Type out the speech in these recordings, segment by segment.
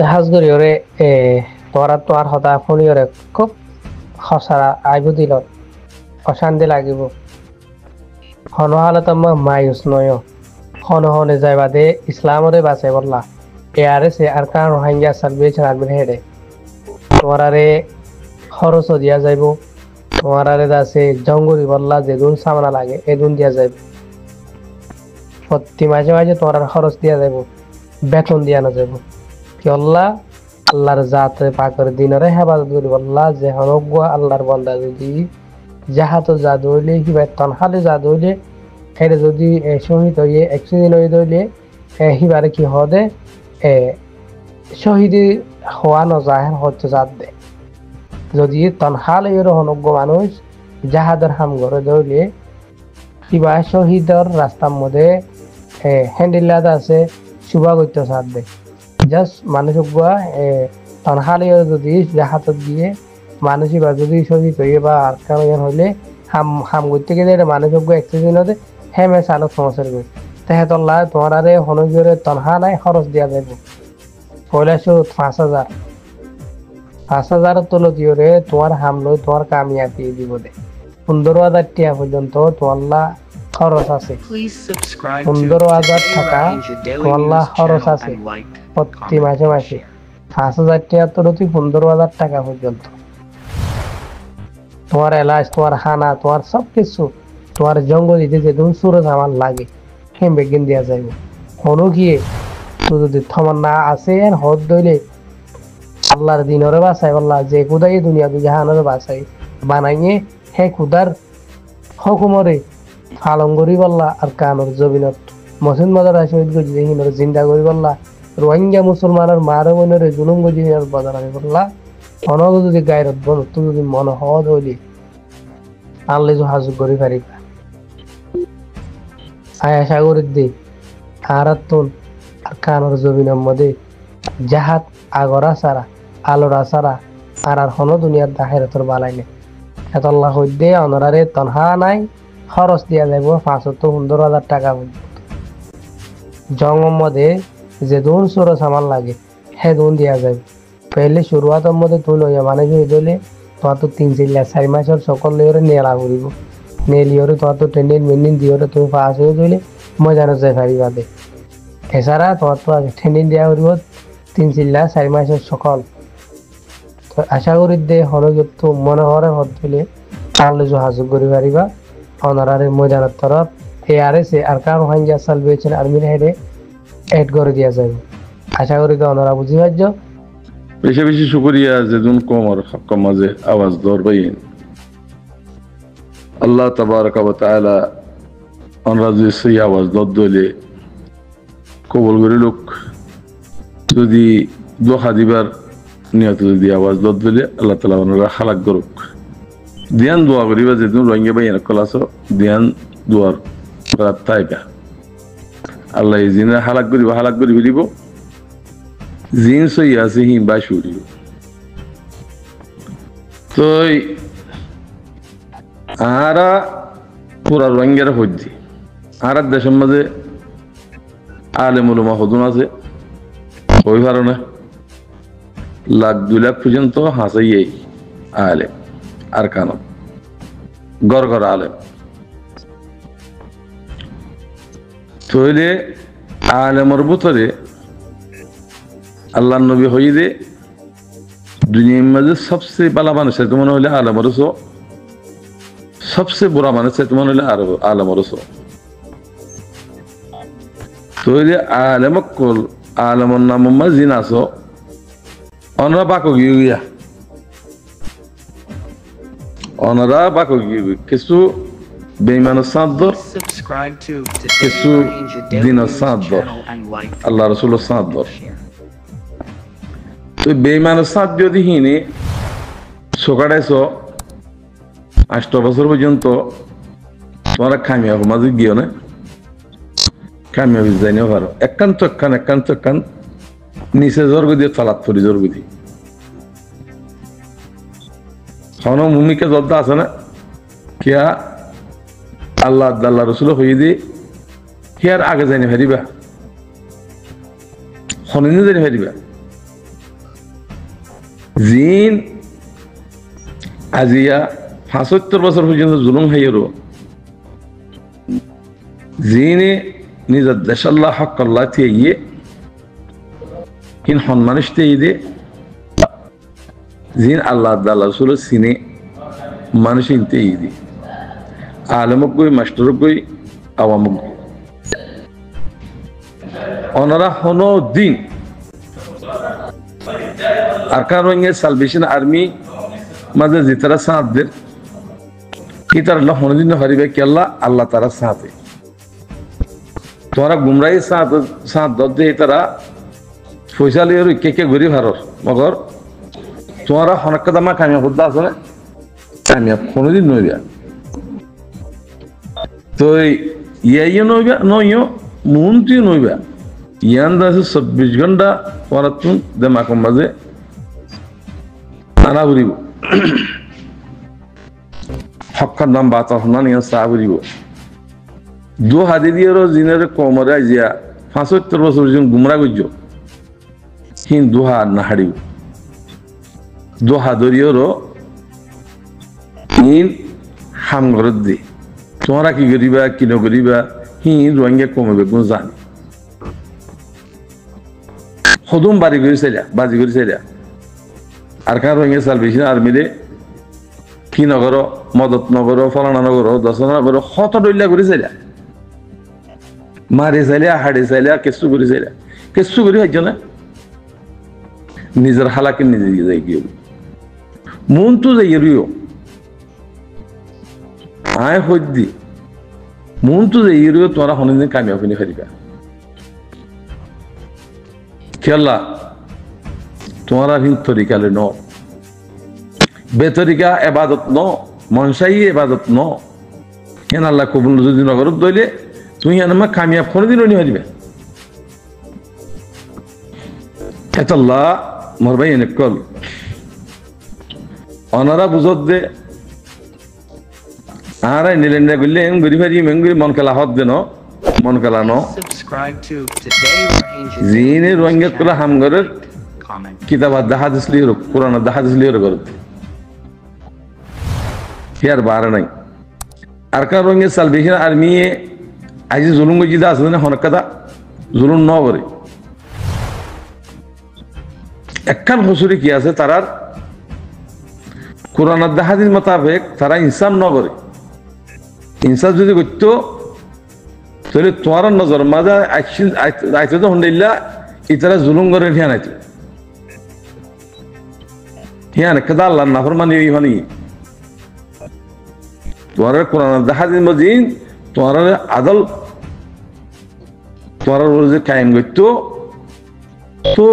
জাহাজ করি ওরে তোরা তো আর হতা শুনি ওরে খুব সঁচাৰা আইব দিলত অশান্তি লাগিব হনহালত মায়ুস নয় হনহনে যায় বাদে ইসলামরে বাঁচে বললা এয়ারে সে আর কান রোহিঙ্গা সার্ভিসেশন আর্মির হেডে তোমারারে খরচ দিয়া যাইব তোমারারে আছে জঙ্গলি বললা যেদুন সামনা লাগে এদুন দিয়া যাইব প্রতি মাঝে মাঝে তোমার খরচ দিয়া যাইব বেতন দিয়া না যাইব কি আল্লাহর জাতে পাকের দিনরে হেফাজত করি বললা যে হনজ্ঞ আল্লাহর বন্দা যদি জাহাত জাদু হইলে কিবা তনহালে জাদু হইলে হেরে যদি শহীদ হইয়ে অ্যাক্সিডেন্ট হয়ে ধরলে হিবারে কি হদে শহীদ হওয়া নজাহের হচ্ছে জাত দে যদি তনহালে এর হনজ্ঞ মানুষ জাহাদের হাম করে ধরলে কিবা শহীদর রাস্তার মধ্যে হ্যান্ডেলাদ আছে শুভা করতে সাথ দে জাস্ট মানুষ তনহালে যদি জাহাতত দিয়ে মানুষ বা যদি শহীদ হইয়ে বা আর কারণ হইলে হাম করতে গেলে মানুষ অ্যাক্সিডেন্ট হতে হেমে চালক সমস্যার গই তেহেতল্লা তোমার আরে হনজরে তনহা নাই খরচ দিয়া যাব পয়লা শুরু 5,000 তোলো দিওরে তোমার হামলো তোমার কামিয়াবি দিব দে 15,000 টাকা পর্যন্ত তোমাল্লা খরচ আছে 15,000 টাকা তোমাল্লা খরচ আছে প্রতি মাসে মাসে 5,000 টাকা তোলো তুই 15,000 টাকা পর্যন্ত তোমার এলাচ তোমার হানা তোমার সব কিছু তোমার জঙ্গলিতে যেদিন সুরজ আমার লাগে হেম বেগিন দিয়া যাইব হনু গিয়ে তো যদি থমর না আছে আর হদ দইলে আল্লাহর দিনরে বাঁচাই বললা যে খুদাই দুনিয়া দু জাহানরে বাঁচাই বানাইয়ে হে খুদার হুকুমরে ফালং করি বললা আর কানর জবিনত মসজিদ মাদার শহীদ গজি হিনর জিন্দা করি বললা রোহিঙ্গা মুসলমানের মারে মনের জুলুম গজি হিনর বাজার আমি বললা অনগ যদি গায়রত বল তুই যদি মন হদ হইলি আল্লাহ হাজু করি পারিবা আয়া সাগরের দে আরাতুন আর কানর জমিনের মধ্যে জাহাত আগরা সারা আলোরা সারা আর হন দুনিয়ার দাহেরতর বালাইনে এত আল্লাহ হইদে অনরারে তনহা নাই খরচ দিয়া যাইব 15,000 টাকা জঙ্গম মধ্যে যে দুন সুর সামান লাগে হে দুন দিয়া যাইব পেলে শুরুয়াতের মধ্যে তুই লইয়া মানে হয়ে দিলে তোমার তো 3-4 মাসের সকল লেয়ারে নেলা ঘুরিব নেলিওরে তোমার তো ট্রেনের মেনিন দিওরে তুমি পাস হয়ে দিলে মজা নজায় পারিবা দে এছাড়া তোমার তো আগে ট্রেনিং দেওয়া করিব 3-4 মাসের সকল তো আশা করি দে হরযুক্ত মনে হরে হত দিলে তাহলে যোগাযোগ করি পারিবা অনারারে ময়দানের তরফ এআরএস আর কারণ রোহিঙ্গা সালভেশন আর্মির হেডে এড করে দিয়া যাবে আশা করি তো ওনারা বুঝি পারছ বেশি বেশি শুকরিয়া যেদুন কমর হক মাঝে আওয়াজ দরবাইন আল্লাহ তাবারক ওয়া তাআলা ওনারা যে সেই আওয়াজ দলে কবুল করে লোক যদি দোহা দিবার নিয়ত যদি আওয়াজ দলে আল্লাহ তাআলা ওনারা হালাক করুক ধ্যান দোয়া করিবা যেদুন রোহিঙ্গা বাইন কলাস ধ্যান দোয়ার করার তাইবা আল্লাহ এই জিনা হালাক করি ফেলিব জিন সই আছে হিম বাই শুরিব তো আরা পুরা রোহিঙ্গারা হজ্জি আর দেশের মাঝে আলেম উলামা হদুন আছে ওই কারণে 1,00,000-2 লাখ পর্যন্ত হাসাই আলেম আর কানো গড় আলেম তৈলে আলেমর ভিতরে আল্লাহ নবী হইদে দুনিয়ার মাঝে সবচেয়ে বালা মানুষ তো মনে হলে আলেমর সবচেয়ে বুড়া মানুষ তো মনে হলে আলেমর তৈলে আলেমকল আলেমর নাম জিন আছো অনরা বাকো গিয়া অনরা বাকো গিয়ে কিছু বেঈমানের সাদর কিছু দিনের সাদর আল্লাহ রাসূলের সাদর তো বেঈমানের সাদ যদি হিনে সকাড়াইছো 8 বছর পর্যন্ত তোমরা কামিয়াব মাঝে গিয়ে না কামিয়াবি জানিও পারো একান নিচে জর্গ দিয়ে চালাত করি জর্গ দিয়ে হন ভূমিকা জর্দা আছে না কিয়া আল্লাহ রসুল হয়ে দিয়ে হিয়ার আগে জানি ফেরিবা হনিনি জানি ফেরিবা জিন আজিয়া 75 বছর পর্যন্ত জুলুম হাইয়েরও জিনে নিজের দেশাল্লাহ হক্কাল্লাহ দিয়ে হিন সন্মানিস দিয়ে জিন আল্লাহ রাসূল সিনে মানুষ ইনতে ইদি আলেমক গই মাস্টারক গই আওয়ামক গই ওনারা হনো দিন আরকান রঙের সালভেশন আর্মি মাঝে যেতারা সাথদের কি তার আল্লাহ হনো দিন হারিবে কি আল্লাহ তারা সাথে তোরা গুমরাই সাথ দে তারা ফয়সালির কে ঘুরি ভারর মগর তোরা হনক্কা দামা কামিয়া হুদ্দা আছে না কামিয়া কোনোদিন নইবা তো ইয়াইও নইবা নইও মুন্তি নইবা ইয়ান দাসে 24 ঘন্টা পরাতুন দেমাকম মাঝে আনা ঘুরিব হক্কার নাম বাতা হনান ইয়া সা ঘুরিব দু হাদিদিয়েরও জিনের কমরে জিয়া 75 বছর জন গুমরা গজ্জ হিন দুহা না হারিব দুহা দরিয়েরও হিন হাম ঘরত দি তোমরা কি করিবা কি নকরিবা হিন রোহিঙ্গা কমবে গুণ জানি হদুম বাড়ি করেছিলা বাজি করেছিলা আর কার রোহিঙ্গা সালভেশন আর্মিরে কি নগর মদত নগর ফলানা নগর দশনা নগর হত ডইলা করেছিলা মারি চাইলা হাড়ি চাইলা কেসু করেছিলা কেসু করি হইছ না নিজের হালাকে নিজে যাই কি মন তো যাই এরিও আয় হদ্দি মন তো যাই এরিও তোরা হনদিন কামিয়া ফিনি ফেরিবা খেলা তোমারা হিন তরিকালে ন বেতরিকা এবাদত ন মনসাই এবাদত ন হেন আল্লাহ কবুল যদি নগরত দইলে তুমি আনমা কামিয়াব কোনদিনও নি হইবে এতাল্লাহ মোর ভাই এনে কল অনারা বুঝত দে আরাই নিলেন না গলে এম গরি ভারি মেঙ্গুরি মন খেলা হদ দেন মন খেলা ন জিনে রোহিঙ্গা কলা হামগরের কিতাব হাদিস লিওর কোরআন হাদিস লিওর করত হিয়ার বার নাই আর কার রোহিঙ্গা সালভেশন আর্মি আজ জুলুম গজিদা আছে না হনকাদা জুলুম ন করে একখান হসুরি কি আছে তারার কোরআন হাদিস মোতাবেক তারা ইনসাফ ন করে ইনসাফ যদি করতো তাহলে তোমার নজর মাঝে আইতে তো হন্ডাইলা ইতারা জুলুম করে হিয়ান আইতো হিয়ান কেদা আল্লাহ নাফরমানি ইহানি তোমার কোরআন হাদিস মজিন তোমার আদল তোমার যে কায়েম করতো তো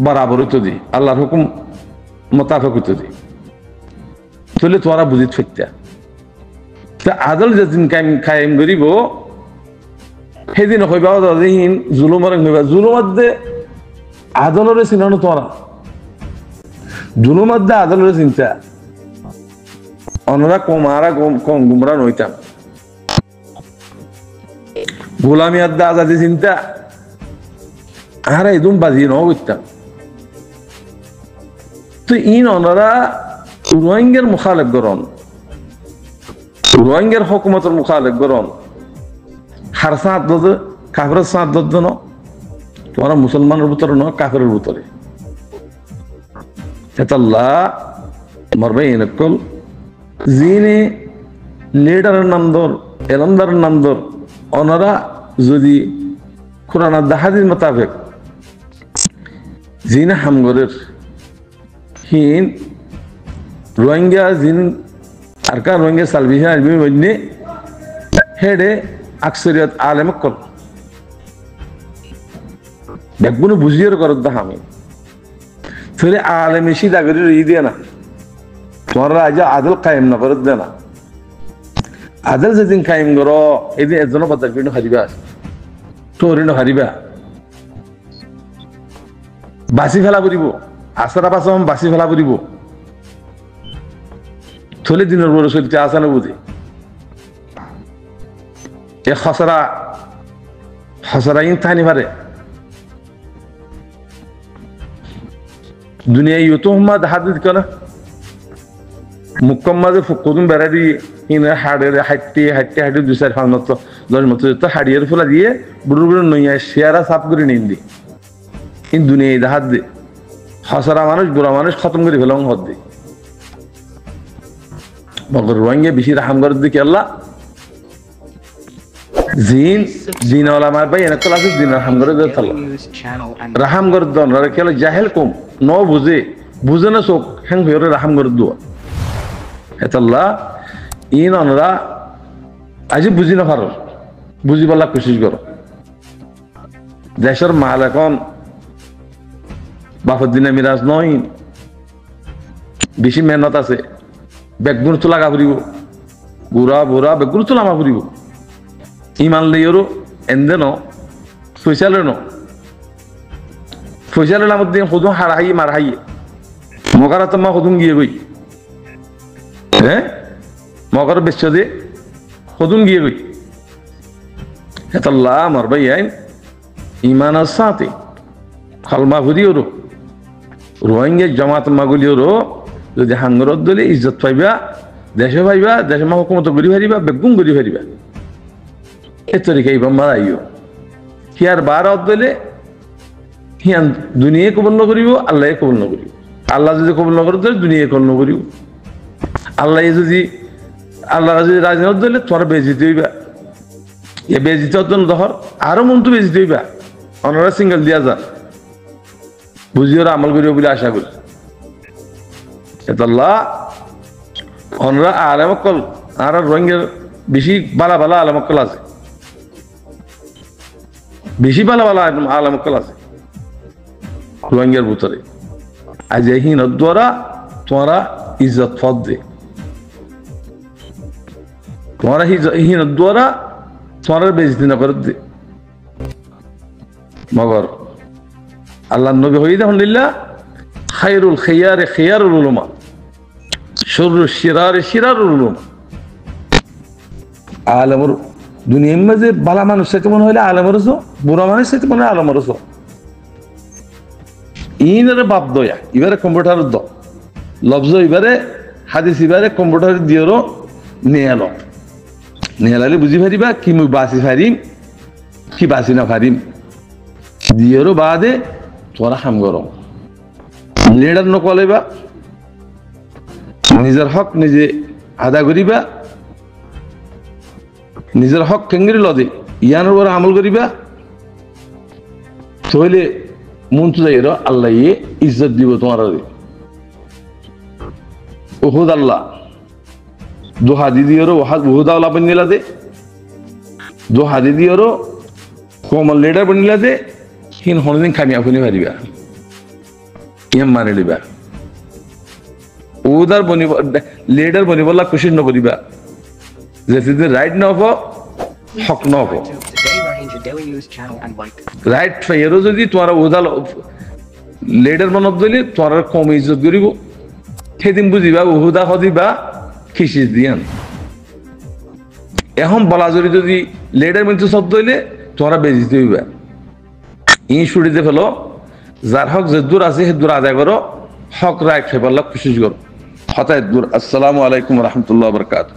বরাবর হইতো দি আল্লাহর হুকুম মোতাবেক হইতো দি তাহলে তোরা বুঝিত ফেরতা তা আদল যেদিন কায়েম করিব সেদিন হইবা দিন জুলুমর হইবা জুলুমাত দে আদলরে চিনানো তোরা জুলুমাত দে আদলরে চিন্তা অনরা কমারা কম গুমরা নইতাম গোলামি আদা আজাদি চিন্তা আর একদম বাজি ন করতাম তো ইন অনারা রোহিঙ্গার মুখালেফ গরন রোহিঙ্গার হকুমতের মুখালেফ গরন হার সাঁত দদ কাফরের সাঁত দদ ন তোমরা মুসলমানের ভিতরে ন কাফরের ভিতরে সেটাল্লাহ মরবে এনেকল জিনে লিডারের নাম দর এলমদারের নাম দর ওনারা যদি কোরআন হাদিস মোতাবেক জিনা হামগরের হিন রোহিঙ্গা জিন আর কার রোহিঙ্গা সালভেশন আর্মি মধ্যে হেডে আকসরিয়ত আলেমক কল ব্যাগুনো বুঝিয়ে করত দা আমি তাহলে আলেমে সিদা করে ই দিয়ে না তোমরা আজ আদল কায়েম না করত দে না আদল যেদিন কায়েম করো এদিন এজন্য বাদার হারিবা তোরিন হারিবা বাসি ফেলা করিব আসারা পাশাম বাসি ফেলা করিব থলে দিনের বড় সত্যি আসা না বুঝি এ খসরা ইন থানি পারে দুনিয়া ইউতো হুম্মা হাত দিত না মুক্কম মাঝে ফুকুদুম বেড়ারি ইনে হাড়ের হাঁটতে 2-4 মাত্র 10 মাত্র তো হাড়িয়ার ফুলা দিয়ে বুড়ো বুড়ো নইয়া শেয়ারা সাফ করে নিন দি কিন্তু দুনিয়া হাত দে হসারা মানুষ বুড়া মানুষ খতম করে ফেলাম হদ দে মগর রোহিঙ্গা বেশি রাহাম করে দিকে আল্লাহ জিন ওলামার ভাই এনে ক্লাসে জিন রাহাম করে দে আল্লাহ রাহাম করে দন রে কেলে জাহেল কম ন বুঝে না চোখ হ্যাং হয়ে রাহাম করে দোয়া এতাল্লাহ ইন অনরা আজি বুঝি না পারো বুঝি পারলা কোশিশ করো দেশের মাল এখন বাপের দিনে মিরাজ নয় বেশি মেহনত আছে বেগুন তো লাগা ফুরিব বুড়া বেগুন তো লামা ফুরিব ইমান লইরও এন্দে ন ফৈসালে নামত দিয়ে সদুম হার হাইয়ে মার হাইয়ে মগার তো মা সদুম গিয়ে গই হ্যাঁ মগার বেশ দে সদুম গিয়ে গই হেতাল্লাহ আমার ভাই আইন ইমানের সাথে খালমা ফুরিওরও রোহিঙ্গা জামাত মাগুলিওরও যদি হাঙ্গরত দলে ইজ্জত পাইবা দেশে মা হুকুমত গড়ি ফারিবা বেগুন গড়ি ফারিবা এ তরিকা ইবাম মারাইও হিয়ার বার দলে হিয়ান দুনিয়া কবল নকরিব আল্লাহ কবল নকরিব আল্লাহ যদি কবল নকরে দলে দুনিয়া কবল নকরিব আল্লাহ যদি রাজি নদ দলে তোমার বেজিতে হইবা এ বেজিতে অর্জন দহর আরো মন তো বেজিতে হইবা অনারা সিঙ্গেল দিয়া যান বুঝিও আমল করিব বলে আশা করি এতাল্লাহ অনরা আলেমকল আর রোহিঙ্গার বেশি বালা আলেমকল আছে বেশি বালা আলেমকল আছে রোহিঙ্গার ভিতরে আজ এইহীন দ্বারা তোমারা ইজ্জত ফদ দে তোমারা হীন দ্বারা তোমার বেজতি না করে দে মগর আল্লাহ নবী হই আলহামদুলিল্লাহ খায়রুল খিয়ারে খিয়ারুল উলামা শুরুল শিরারে শিরারুল উলামা আলমর দুনিয়ার মাঝে বালা মানুষ সাথে মনে হইলে আলমর রসো বুড়া মানুষ সাথে মনে হয় আলমর রসো ইনারে বাপ দয়া এবারে কম্পিউটার দ লফজ এবারে হাদিস এবারে কম্পিউটার দিয়েরও নেয়ালে বুঝি পারিবা কি মুই বাসি ফারিম কি বাসি না ফারিম দিয়েরও বাদে তোরা হাম গরম লিডার নকলেবা নিজের হক নিজে আদা করিবা নিজের হক কেঙ্গরি লদে ইয়ানোর উপর আমল করিবা তাহলে মন তো যাই আল্লাহ ইজ্জত দিব তোমার ওহুদ আল্লাহ দোহা দিদিওরও বহুত আল্লাহ বনিলা দে দোহা দিদিওরও কমল লিডার বনিলা দে হিন হনদিন কামিয়াব হইতে পারিবা ইয়াম মানে লিবা ওদার বনিব লিডার বনিবলা কোশিশ নকরিবা যেতে রাইট ন হব হক ন হব রাইট ফাইয়ারও যদি তোমার ওদাল লিডার বনত দিলে তোমার কম ইজ্জত করিব সেদিন বুঝিবা উহুদা হদিবা খিসিস দিয়ান এখন বলা যদি লিডার মিনতে শব্দ হইলে তোমরা বেজিতে হইবা ই ছুটিতে ফেলো যার হক যে দূর আছে সে দূর আদায় করো হক রায় খেপাল্লা কোশিশ করো হতায় দূর। আসসালামু আলাইকুম রহমতুল্লাহ বরকাত।